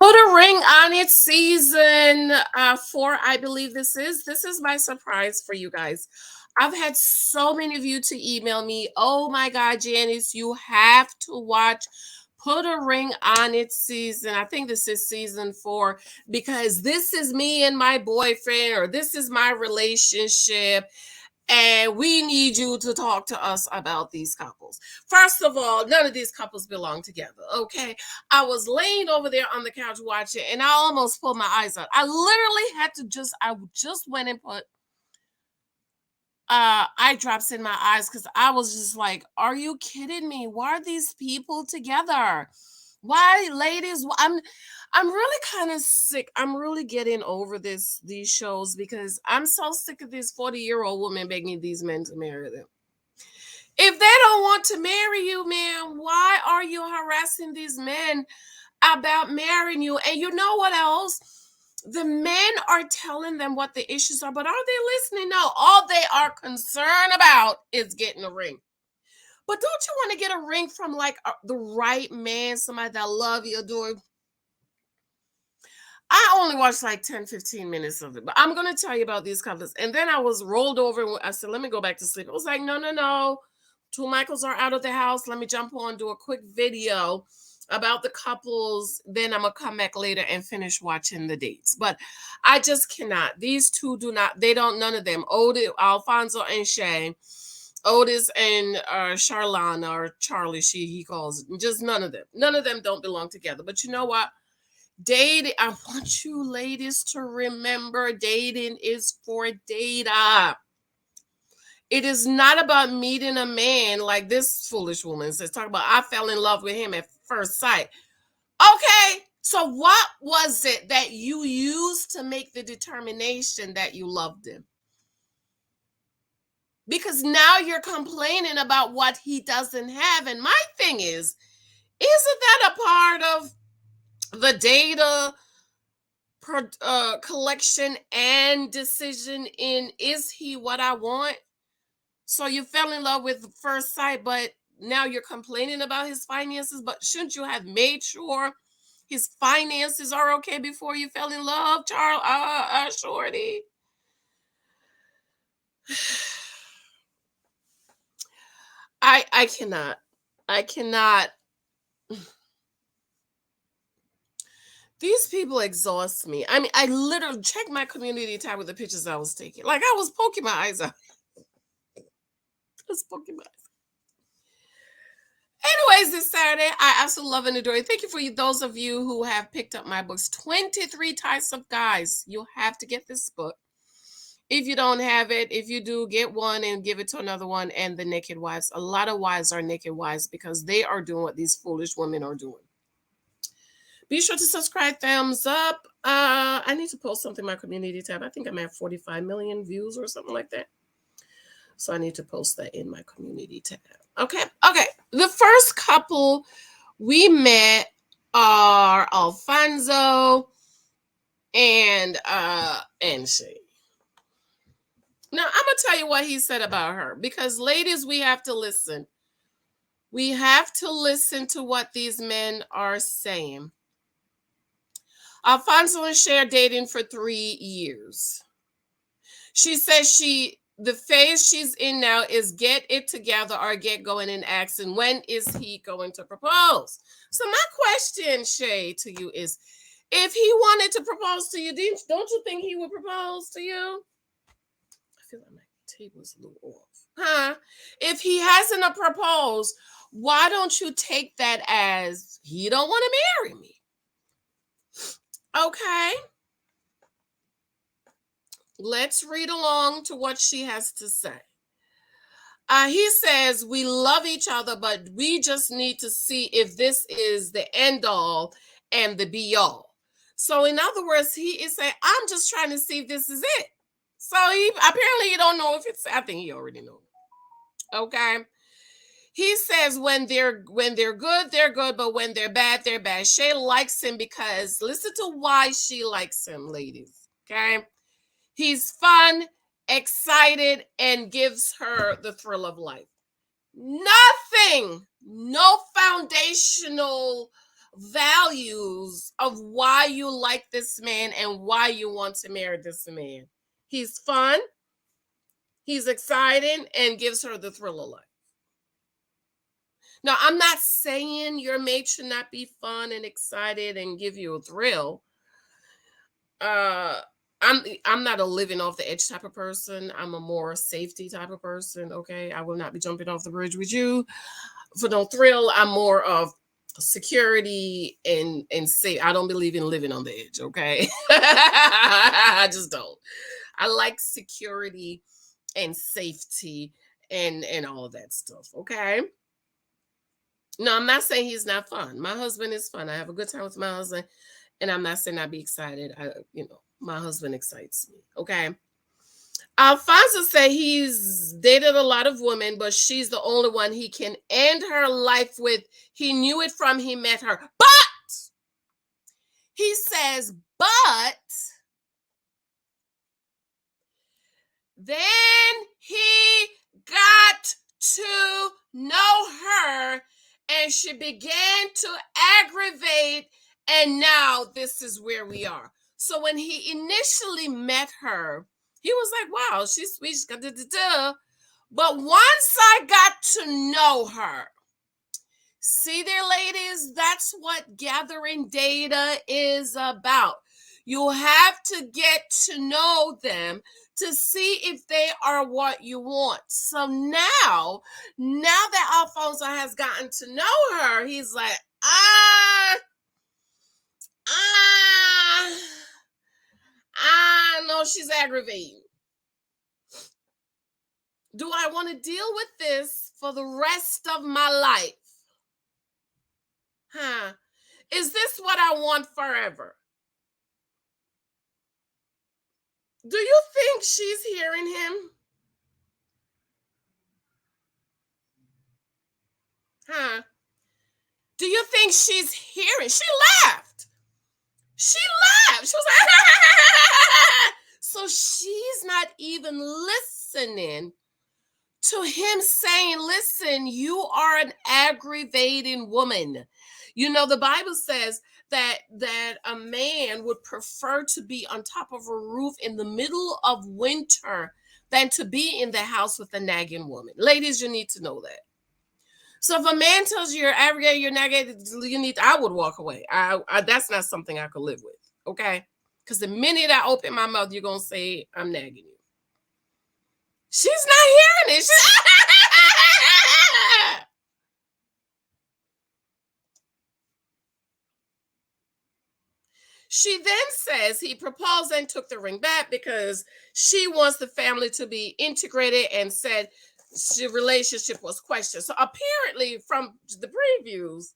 Put a ring on it, season 4, I believe this is. This is my surprise for you guys. I've had so many of you to email me. Oh my God, Janice, you have to watch Put a Ring on It season. I think this is season 4 because this is me and my boyfriend, or this is my relationship, and we need you to talk to us about these couples. First of all, none of these couples belong together, okay? I was laying over there on the couch watching, and I almost pulled my eyes out. I literally had to I just went and put eye drops in my eyes because I was just like, are you kidding me? Why are these people together? Why, ladies? I'm really kind of sick. I'm really getting over these shows because I'm so sick of these 40-year-old women begging these men to marry them. If they don't want to marry you, man, why are you harassing these men about marrying you? And you know what else? The men are telling them what the issues are, but are they listening? No, all they are concerned about is getting a ring. But don't you want to get a ring from like the right man, somebody that love you, adore you? I only watched like 10, 15 minutes of it, but I'm going to tell you about these couples. And then I was rolled over and I said, let me go back to sleep. I was like, no, no, no. Two Michaels are out of the house. Let me jump on, do a quick video about the couples. Then I'm going to come back later and finish watching the dates. But I just cannot. These two do not, they don't, none of them. Otis, Alfonso and Shay, Otis and Sharlana, or Charlie, he calls it. Just none of them. None of them don't belong together. But you know what? Dating, I want you ladies to remember, dating is for data. It is not about meeting a man like this foolish woman says. Talk about, I fell in love with him at first sight. Okay, so what was it that you used to make the determination that you loved him? Because now you're complaining about what he doesn't have. And my thing is, isn't that a part of the data collection and decision in, is he what I want? So you fell in love with first sight, but now you're complaining about his finances. But shouldn't you have made sure his finances are okay before you fell in love, Charles? Shorty. I cannot. I cannot. These people exhaust me. I mean, I literally checked my community tab with the pictures I was taking. Like I was poking my eyes out. I was poking my eyes. Anyways, this Saturday, I absolutely love and adore you. Thank you for those of you who have picked up my books, 23 Types of Guys. You have to get this book. If you don't have it, if you do, get one and give it to another one. And the Naked Wives. A lot of wives are naked wives because they are doing what these foolish women are doing. Be sure to subscribe, thumbs up. I need to post something in my community tab. I think I'm at 45 million views or something like that. So I need to post that in my community tab. Okay. The first couple we met are Alfonso and Shay. Now I'm gonna tell you what he said about her, because ladies, we have to listen. We have to listen to what these men are saying. Alfonso and Shay are dating for 3 years. She says the phase she's in now is get it together or get going and asking, when is he going to propose? So my question, Shay, to you is, if he wanted to propose to you, don't you think he would propose to you? I feel like my table is a little off. Huh? If he hasn't proposed, why don't you take that as he don't want to marry me? Okay. Let's read along to what she has to say. He says, we love each other, but we just need to see if this is the end all and the be all. So in other words, he is saying, I'm just trying to see if this is it. So he don't know if it's, I think he already knows. Okay. He says when they're good, they're good, but when they're bad, they're bad. Shay likes him because, listen to why she likes him, ladies. Okay. He's fun, excited, and gives her the thrill of life. Nothing, no foundational values of why you like this man and why you want to marry this man. He's fun, he's exciting, and gives her the thrill of life. Now, I'm not saying your mate should not be fun and excited and give you a thrill. Uh I'm not a living off the edge type of person. I'm a more safety type of person. Okay. I will not be jumping off the bridge with you for no thrill. I'm more of security and say I don't believe in living on the edge. Okay. I just don't. I like security and safety and all of that stuff. Okay. No, I'm not saying he's not fun. My husband is fun. I have a good time with my husband, and I'm not saying I'd be excited. My husband excites me. Okay. Alfonso said he's dated a lot of women, but she's the only one he can end her life with. He knew it from he met her. But he says, but then he got to know her and she began to aggravate, and now this is where we are. So when he initially met her, he was like, wow, she's sweet. She's got da. But once I got to know her, see there, ladies, that's what gathering data is about. You have to get to know them to see if they are what you want. So now that Alfonso has gotten to know her, he's like, no, she's aggravating. Do I want to deal with this for the rest of my life? Is this what I want forever? Do you think she's hearing him? Do you think she's hearing? She laughed. She was like, so she's not even listening to him saying, listen, you are an aggravating woman. You know, the Bible says that a man would prefer to be on top of a roof in the middle of winter than to be in the house with a nagging woman. Ladies, you need to know that. So if a man tells you you're aggravated, you're nagging, I would walk away. That's not something I could live with. Okay? Because the minute I open my mouth, you're gonna say I'm nagging you. She's not hearing it. She then says he proposed and took the ring back because she wants the family to be integrated and said the relationship was questioned. So apparently from the previews,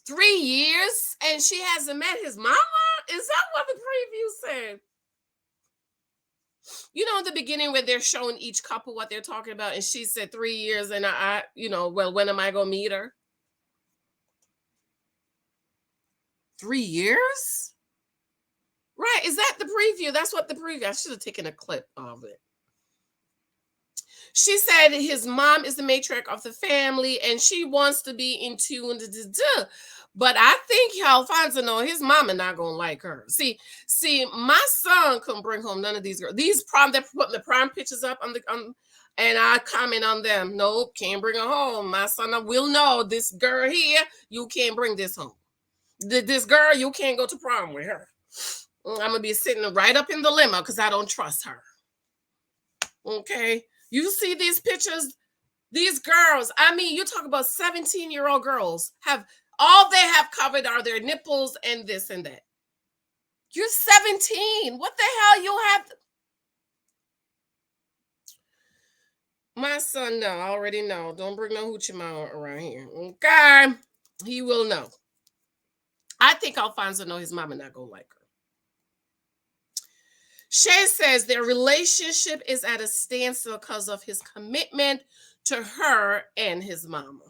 3 years and she hasn't met his mama? Is that what the preview said? You know, in the beginning when they're showing each couple what they're talking about, and she said 3 years, and well, when am I gonna meet her? 3 years? Right. Is that the preview? That's what the preview. I should have taken a clip of it. She said his mom is the matriarch of the family and she wants to be in tune. But I think Alfonso know his mama not gonna like her. See, my son couldn't bring home none of these girls. These prom, they're putting the prom pictures up on and I comment on them. Nope, can't bring her home. My son will know this girl here. You can't bring this home. This girl, you can't go to prom with her. I'm gonna be sitting right up in the limo because I don't trust her. Okay, you see these pictures, these girls. I mean, you talk about 17-year-old girls have all they have covered are their nipples and this and that. You're 17. What the hell you have? My son, no, I already know. Don't bring no hoochie mama around here. Okay, he will know. I think Alfonso know his mama not gonna like her. Shay says their relationship is at a standstill because of his commitment to her and his mama.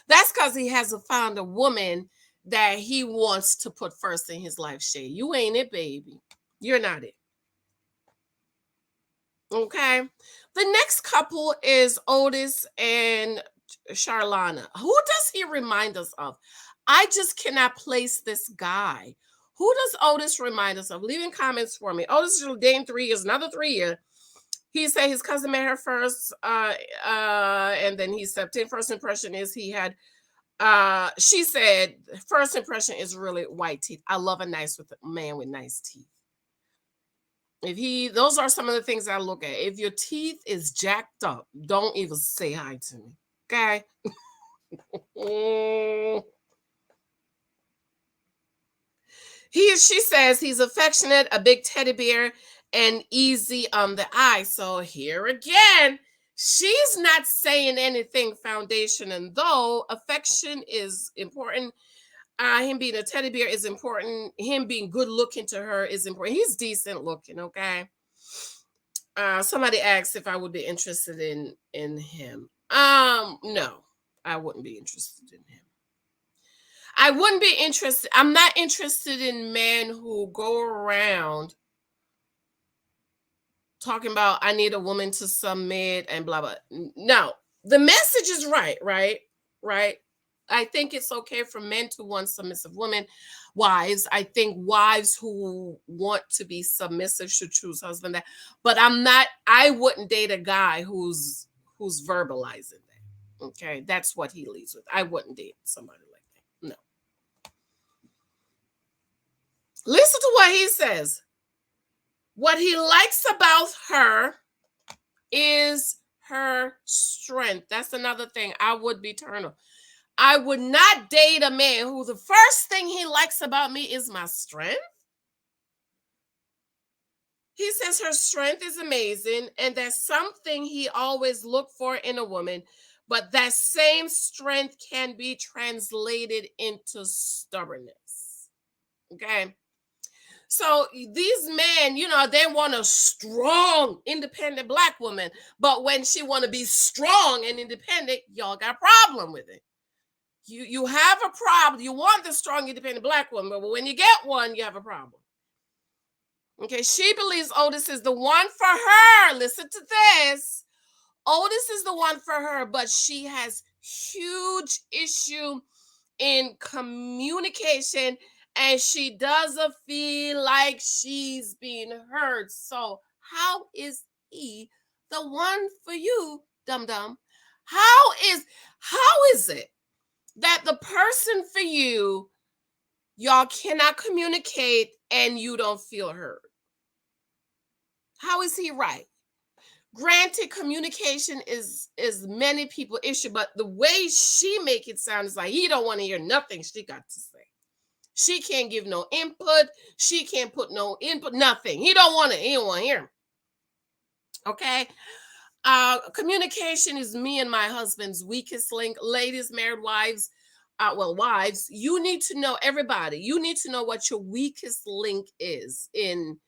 That's because he hasn't found a woman that he wants to put first in his life, Shay. You ain't it, baby. You're not it. Okay. The next couple is Otis and Sharlana. Who does he remind us of? I just cannot place this guy. Who does Otis remind us of? Leaving comments for me. Otis is dating 3 years, another 3 year. He said his cousin met her first, and then he stepped in. First impression is he had, she said, first impression is really white teeth. I love a man with nice teeth. Those are some of the things I look at. If your teeth is jacked up, don't even say hi to me. Okay. She says he's affectionate, a big teddy bear, and easy on the eye. So here again, she's not saying anything foundation. And though affection is important, him being a teddy bear is important. Him being good looking to her is important. He's decent looking, okay? Somebody asked if I would be interested in him. No, I wouldn't be interested in him. I wouldn't be interested. I'm not interested in men who go around talking about I need a woman to submit and blah blah. No, the message is right. I think it's okay for men to want submissive women, wives. I think wives who want to be submissive should choose husband that. But I wouldn't date a guy who's verbalizing that. Okay, that's what he leads with. I wouldn't date somebody like that. No. Listen to what he says. What he likes about her is her strength. That's another thing I would be turned on. I would not date a man who the first thing he likes about me is my strength. He says her strength is amazing, and that's something he always looked for in a woman, but that same strength can be translated into stubbornness. Okay? So these men, they want a strong, independent Black woman, but when she want to be strong and independent, y'all got a problem with it. You have a problem. You want the strong, independent Black woman, but when you get one, you have a problem. Okay, she believes Otis is the one for her. Listen to this. Otis is the one for her, but she has huge issue in communication, and she doesn't feel like she's being heard. So how is he the one for you, dum-dum? How is it that the person for you, y'all cannot communicate and you don't feel heard? How is he right? Granted, communication is many people's issue, but the way she make it sound is like he don't want to hear nothing she got to say. She can't give no input. She can't put no input, nothing. He don't want to hear him. Okay? Communication is me and my husband's weakest link. Ladies, married wives, wives, you need to know, everybody, you need to know what your weakest link is in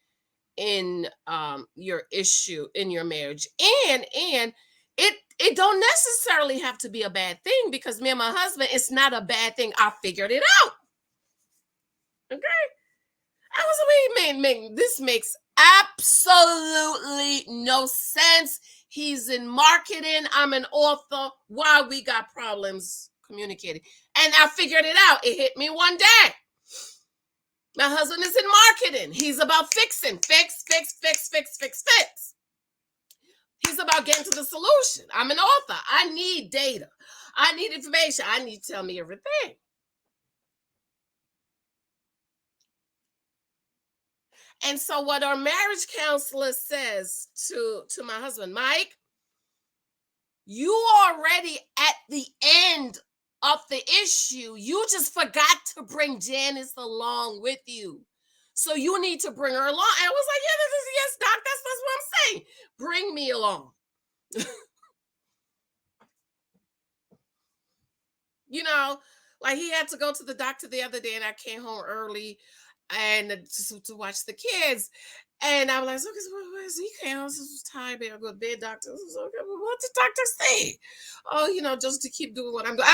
your issue in your marriage. And it don't necessarily have to be a bad thing, because me and my husband, it's not a bad thing. I figured it out. Okay? I was like, man, this makes absolutely no sense. He's in marketing. I'm an author. Why we got problems communicating? And I figured it out. It hit me one day. My husband is in marketing. He's about fixing. Fix. He's about getting to the solution. I'm an author. I need data. I need information. I need to tell me everything. And so what our marriage counselor says to my husband, Mike, you already at the end of the issue. You just forgot to bring Janice along with you. So you need to bring her along. And I was like, yes, doc, that's what I'm saying. Bring me along. Like he had to go to the doctor the other day, and I came home early and to watch the kids. And I was like, where's he? I was tired, baby. I go to bed, doctor. What did the doctor say? Oh, just to keep doing what I'm doing.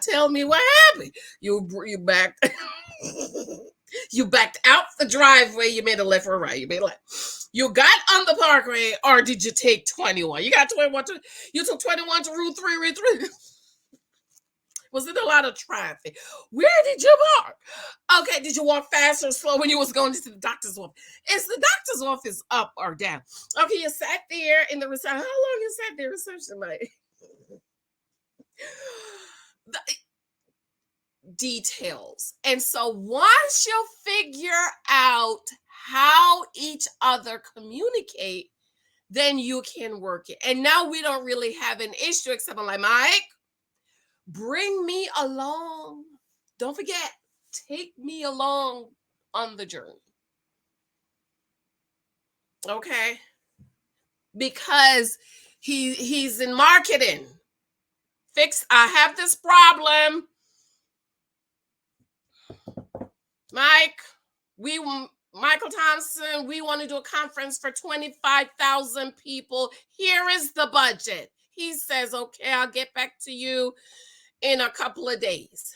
Tell me what happened. You backed you backed out the driveway. You made a left or right. You made a left. You got on the parkway, or did you take 21? You got 21 you took 21 to Route 3. Was it a lot of traffic? Where did you park? Okay, did you walk fast or slow when you was going to the doctor's office? Is the doctor's office up or down? Okay, you sat there in the reception. How long you sat there reception? Like the details. And so once you figure out how each other communicate, then you can work it. And now we don't really have an issue except I'm like, Mike, bring me along. Don't forget, take me along on the journey. Okay? Because he's in marketing. I have this problem. Michael Thompson, we want to do a conference for 25,000 people. Here is the budget. He says, okay, I'll get back to you in a couple of days.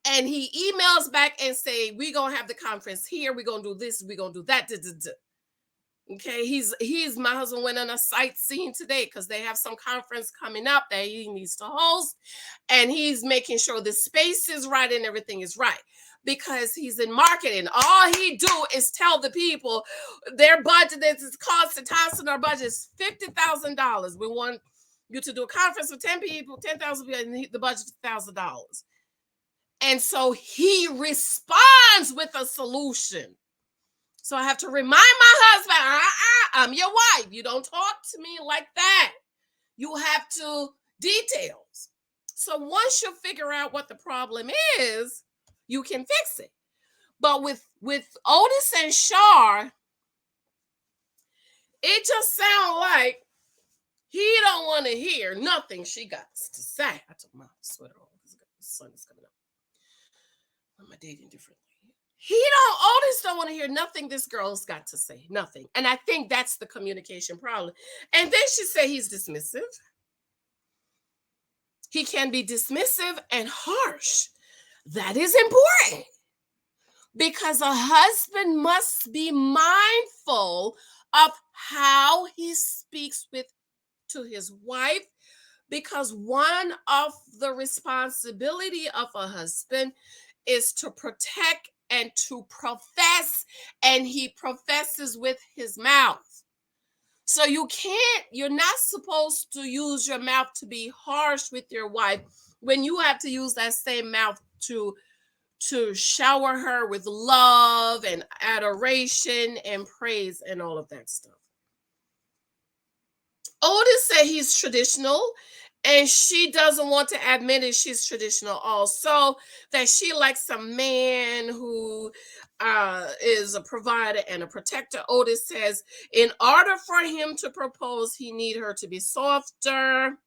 And he emails back and say, we're going to have the conference here. We're going to do this. We're going to do that. Okay, my husband went on a sightseeing today because they have some conference coming up that he needs to host. And he's making sure the space is right and everything is right. Because he's in marketing. All he do is tell the people their budget is costing Thompson, our budget is $50,000. We want you to do a conference with 10 people, 10,000 people, and the budget is $1,000. And so he responds with a solution. So I have to remind my husband, I'm your wife. You don't talk to me like that. You have to details. So once you figure out what the problem is, you can fix it. But with Otis and Shar, it just sounds like he don't want to hear nothing she got to say. I took my sweater off because the sun is coming up. Why am I dating differently? Otis don't want to hear nothing this girl's got to say. Nothing. And I think that's the communication problem. And then she said he's dismissive. He can be dismissive and harsh. That is important because a husband must be mindful of how he speaks to his wife, because one of the responsibility of a husband is to protect and to profess, and he professes with his mouth. So you're not supposed to use your mouth to be harsh with your wife when you have to use that same mouth to shower her with love and adoration and praise and all of that stuff. Otis said he's traditional, and she doesn't want to admit it. She's traditional also, that she likes a man who is a provider and a protector. Otis says in order for him to propose, he need her to be softer,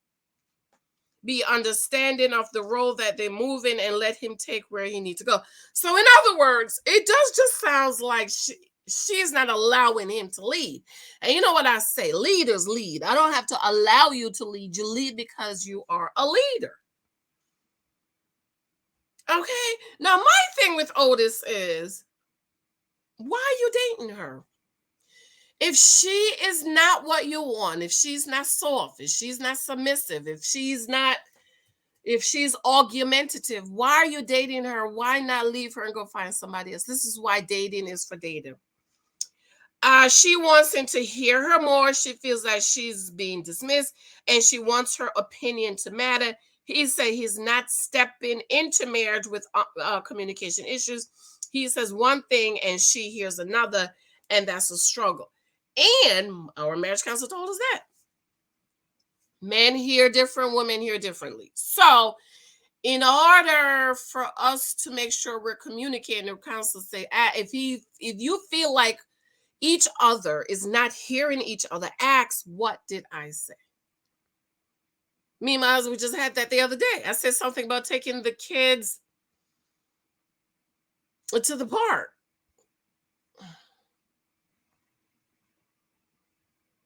be understanding of the role that they move in, and let him take where he needs to go. So in other words, it just sounds like she's not allowing him to lead. And you know what I say? Leaders lead. I don't have to allow you to lead. You lead because you are a leader. Okay? Now, my thing with Otis is, why are you dating her? If she is not what you want, if she's not soft, if she's not submissive, if she's argumentative, why are you dating her? Why not leave her and go find somebody else? This is why dating is for dating. She wants him to hear her more. She feels like she's being dismissed, and she wants her opinion to matter. He said he's not stepping into marriage with communication issues. He says one thing and she hears another, and that's a struggle. And our marriage counselor told us that men hear different, women hear differently. So in order for us to make sure we're communicating, the counselor say, if you feel like each other is not hearing each other, ask, what did I say? Me and my husband, we just had that the other day. I said something about taking the kids to the park.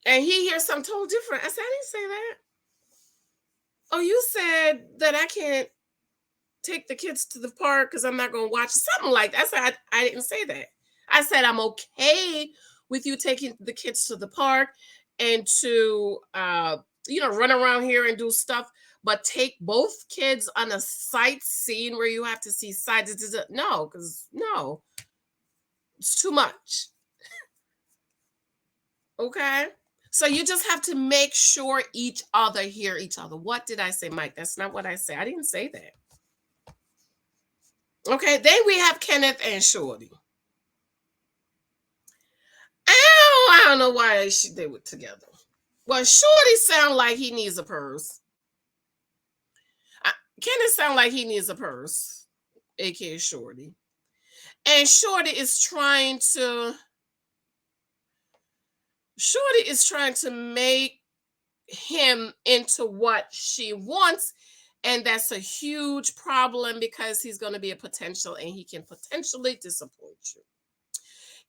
And he hears something totally different. I said, I didn't say that. Oh, you said that I can't take the kids to the park because I'm not going to watch something like that. I said, I didn't say that. I said, I'm okay with you taking the kids to the park and to, run around here and do stuff. but take both kids on a sightseeing where you have to see sights. No, because no, it's too much. Okay. So you just have to make sure each other hear each other. What did I say, Mike? That's not what I said. I didn't say that. Okay, then we have Kenneth and Shorty. I don't know why they were together. Well, Shorty sound like he needs a purse. Kenneth sound like he needs a purse, aka Shorty. And Shorty is trying to make him into what she wants. And that's a huge problem because he's going to be a potential and he can potentially disappoint you.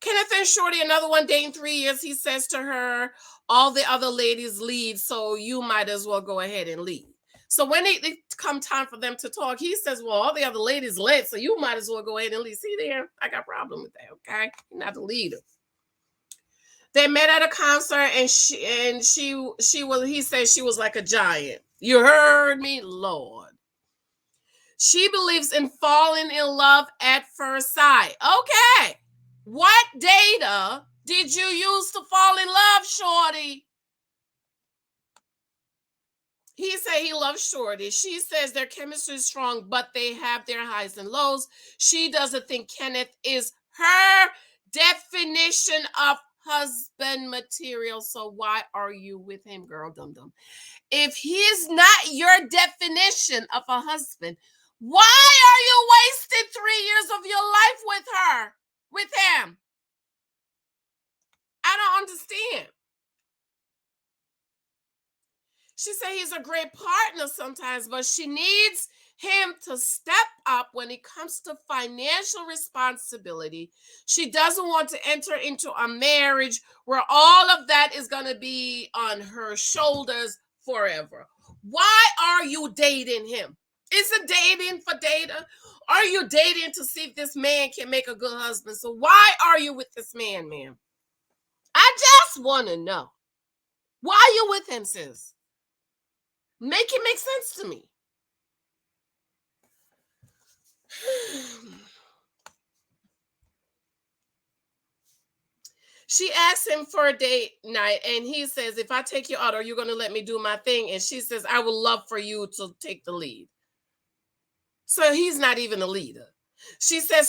Kenneth and Shorty, another one dating 3 years, he says to her, all the other ladies lead, so you might as well go ahead and lead. So when they come time for them to talk, he says, well, all the other ladies led, so you might as well go ahead and lead. See there? I got a problem with that, okay? You're not the leader. They met at a concert and he said she was like a giant. You heard me, Lord. She believes in falling in love at first sight. Okay. What data did you use to fall in love, Shorty? He said he loves Shorty. She says their chemistry is strong, but they have their highs and lows. She doesn't think Kenneth is her definition of husband material. So why are you with him, girl? Dum dum. If he is not your definition of a husband, why are you wasting 3 years of your life with him? I don't understand. She said he's a great partner sometimes, but she needs him to step up when it comes to financial responsibility. She doesn't want to enter into a marriage where all of that is going to be on her shoulders forever. Why are you dating him? Is it dating for data? Are you dating to see if this man can make a good husband? So why are you with this man, ma'am? I just want to know. Why are you with him, sis? Make it make sense to me. She asks him for a date night, and he says, if I take you out, are you going to let me do my thing? And she says, I would love for you to take the lead. So he's not even a leader. She says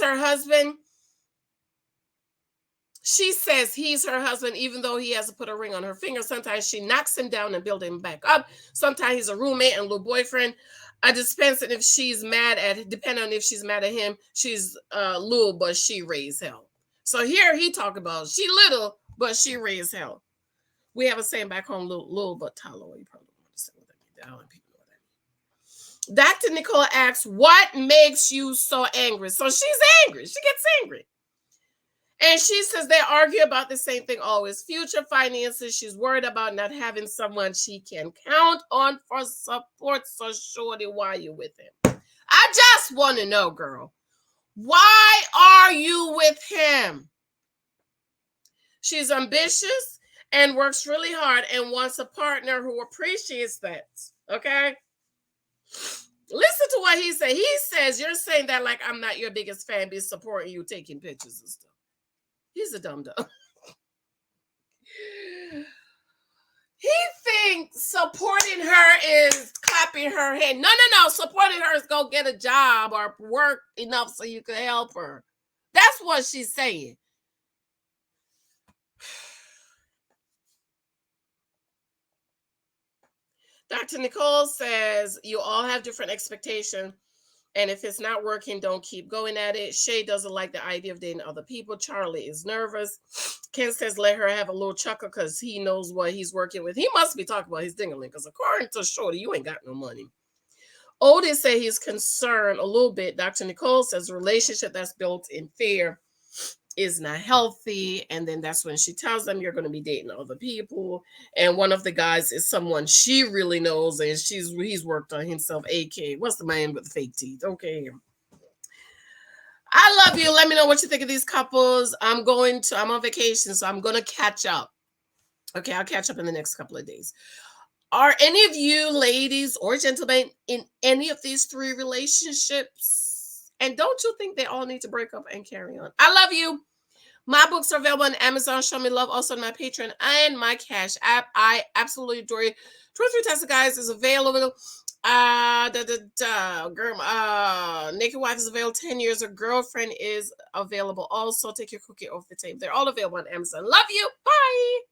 he's her husband, even though he has to put a ring on her finger. Sometimes she knocks him down and builds him back up. Sometimes he's a roommate and little boyfriend. I just depends on if she's mad at him, she's little, but she raised hell. So here he talk about she little, but she raised hell. We have a saying back home, little but tall. You probably want to say what that means. I don't want people know what that means. Dr. Nicole asks, what makes you so angry? So she's angry. She gets angry. And she says they argue about the same thing always. Future finances. She's worried about not having someone she can count on for support. So Shorty, why are you with him? I just want to know, girl. Why are you with him? She's ambitious and works really hard and wants a partner who appreciates that. Okay? Listen to what he said. He says, you're saying that like I'm not your biggest fan, be supporting you, taking pictures and stuff. He's a dumb. He thinks supporting her is clapping her hand. No. Supporting her is go get a job or work enough so you can help her. That's what she's saying. Dr. Nicole says you all have different expectations. And if it's not working, don't keep going at it. Shay doesn't like the idea of dating other people. Charlie is nervous. Ken says let her have a little chuckle because he knows what he's working with. He must be talking about his dingling because according to Shorty, you ain't got no money. Otis said he's concerned a little bit. Dr. Nicole says a relationship that's built in fear is not healthy. And then that's when she tells them you're going to be dating other people. And one of the guys is someone she really knows. And he's worked on himself. AK, what's the man with the fake teeth? Okay. I love you. Let me know what you think of these couples. I'm on vacation, so I'm going to catch up. Okay, I'll catch up in the next couple of days. Are any of you ladies or gentlemen in any of these 3 relationships? And don't you think they all need to break up and carry on? I love you. My books are available on Amazon. Show Me Love, also on my Patreon and my Cash App. I absolutely adore you. 23 Tesla Guys is available. Girl, Naked Wife is available. 10 Years. A Girlfriend is available. Also, Take Your Cookie Off the Table. They're all available on Amazon. Love you. Bye.